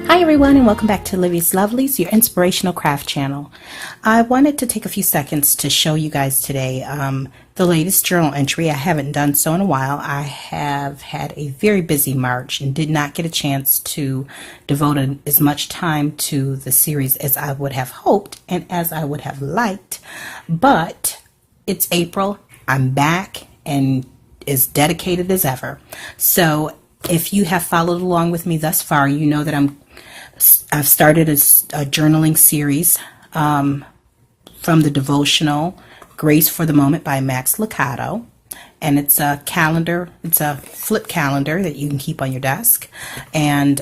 Hi everyone, and welcome back to Livy's Lovelies, your inspirational craft channel. I wanted to take a few seconds to show you guys today the latest journal entry. I haven't done so in a while. I have had a very busy March and did not get a chance to devote as much time to the series as I would have hoped and as I would have liked. But it's April, I'm back and as dedicated as ever. So if you have followed along with me thus far, you know that I've started a journaling series from the devotional Grace for the Moment by Max Lucado, and it's a calendar. It's a flip calendar that you can keep on your desk, and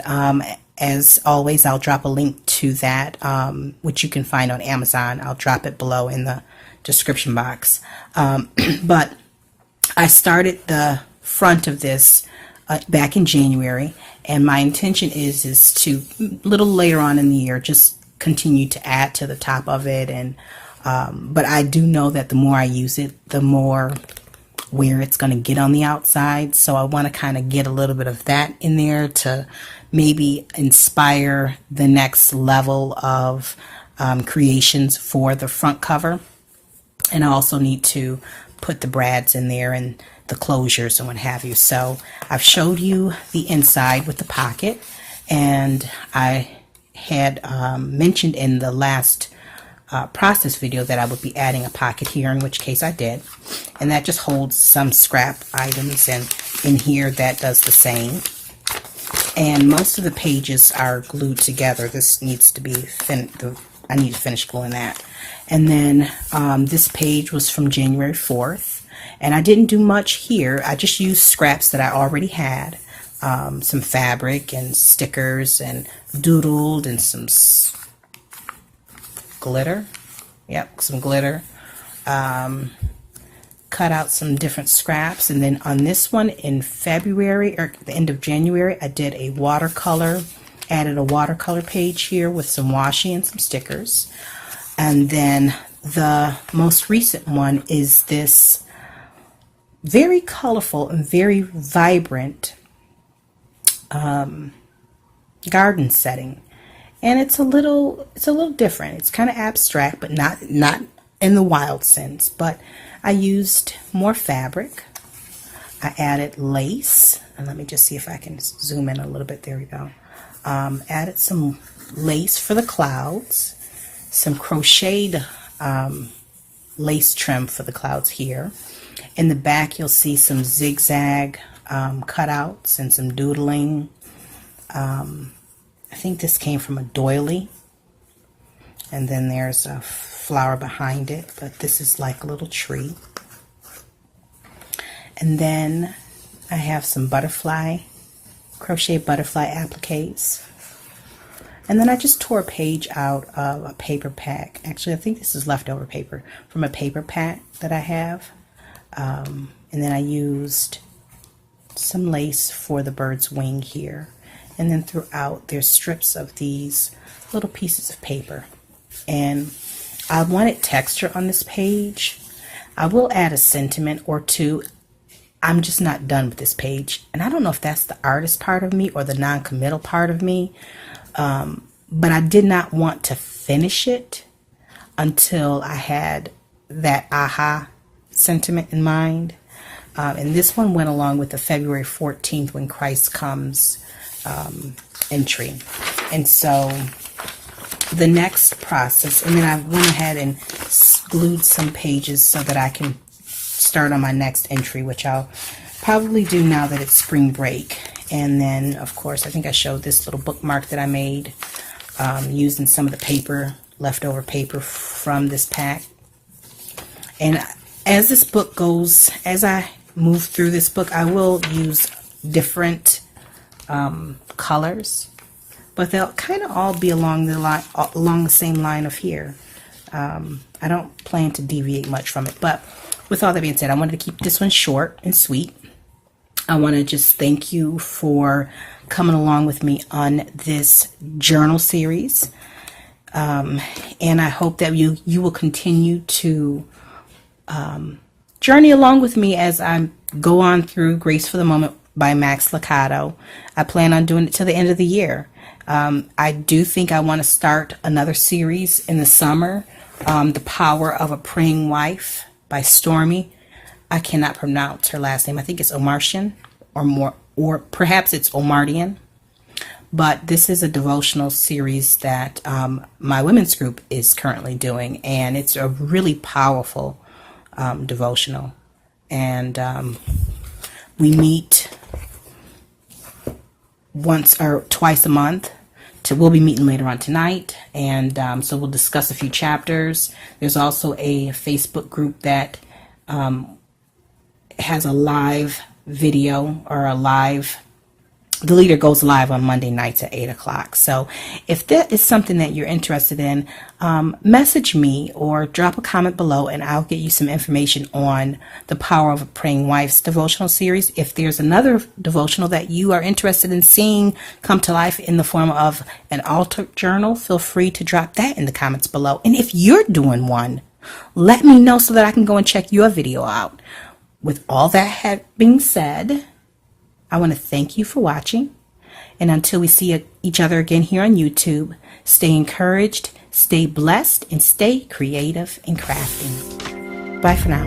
as always, I'll drop a link to that, which you can find on Amazon. I'll drop it below in the description box. But I started the front of this back in January, and my intention is to a little later on in the year just continue to add to the top of it, and but I do know that the more I use it, the more where it's going to get on the outside, so I want to kind of get a little bit of that in there to maybe inspire the next level of creations for the front cover. And I also need to put the brads in there and the closures and what have you. So I've showed you the inside with the pocket, and I had mentioned in the last process video that I would be adding a pocket here, in which case I did, and that just holds some scrap items, and in here that does the same. And most of the pages are glued together. This needs to be I need to finish gluing that. And then this page was from January 4th. And I didn't do much here. I just used scraps that I already had, some fabric and stickers, and doodled, and some glitter. Yep, some glitter. Cut out some different scraps. And then on this one in February, or the end of January, I did a watercolor, added a watercolor page here with some washi and some stickers. And then the most recent one is this very colorful and very vibrant garden setting, and it's a little different. It's kind of abstract, but not in the wild sense. But I used more fabric. I added lace, and let me just see if I can zoom in a little bit. There we go. Added some lace for the clouds, some crocheted lace trim for the clouds here. In the back, you'll see some zigzag cutouts and some doodling. I think this came from a doily. And then there's a flower behind it, but this is like a little tree. And then I have some crochet butterfly appliques. And then I just tore a page out of a paper pack. Actually, I think this is leftover paper from a paper pack that I have. And then I used some lace for the bird's wing here. And then throughout, there's strips of these little pieces of paper. And I wanted texture on this page. I will add a sentiment or two. I'm just not done with this page. And I don't know if that's the artist part of me or the non-committal part of me. But I did not want to finish it until I had that aha sentiment in mind. And this one went along with the February 14th when Christ comes entry. And so the next process, and then I went ahead and glued some pages so that I can start on my next entry, which I'll probably do now that it's spring break. And then, of course, I think I showed this little bookmark that I made using some of the leftover paper from this pack. And as this book goes, as I move through this book, I will use different colors, but they'll kind of all be along the same line of here. I don't plan to deviate much from it, but with all that being said, I wanted to keep this one short and sweet. I want to just thank you for coming along with me on this journal series, and I hope that you will continue to journey along with me as I go on through Grace for the Moment by Max Lucado. I plan on doing it till the end of the year. I do think I want to start another series in the summer, The Power of a Praying Wife by Stormy. I cannot pronounce her last name. I think it's Omartian or perhaps it's Omardian. But this is a devotional series that my women's group is currently doing, and it's a really powerful devotional. And we meet once or twice a month. We'll be meeting later on tonight, and so we'll discuss a few chapters. There's also a Facebook group that has a live video or the leader goes live on Monday nights at 8 o'clock. So if that is something that you're interested in, message me or drop a comment below and I'll get you some information on the Power of a Praying Wife's devotional series. If there's another devotional that you are interested in seeing come to life in the form of an altar journal, feel free to drop that in the comments below. And if you're doing one, let me know so that I can go and check your video out. With all that being said, I want to thank you for watching, and until we see each other again here on YouTube, stay encouraged, stay blessed, and stay creative and crafting. Bye for now.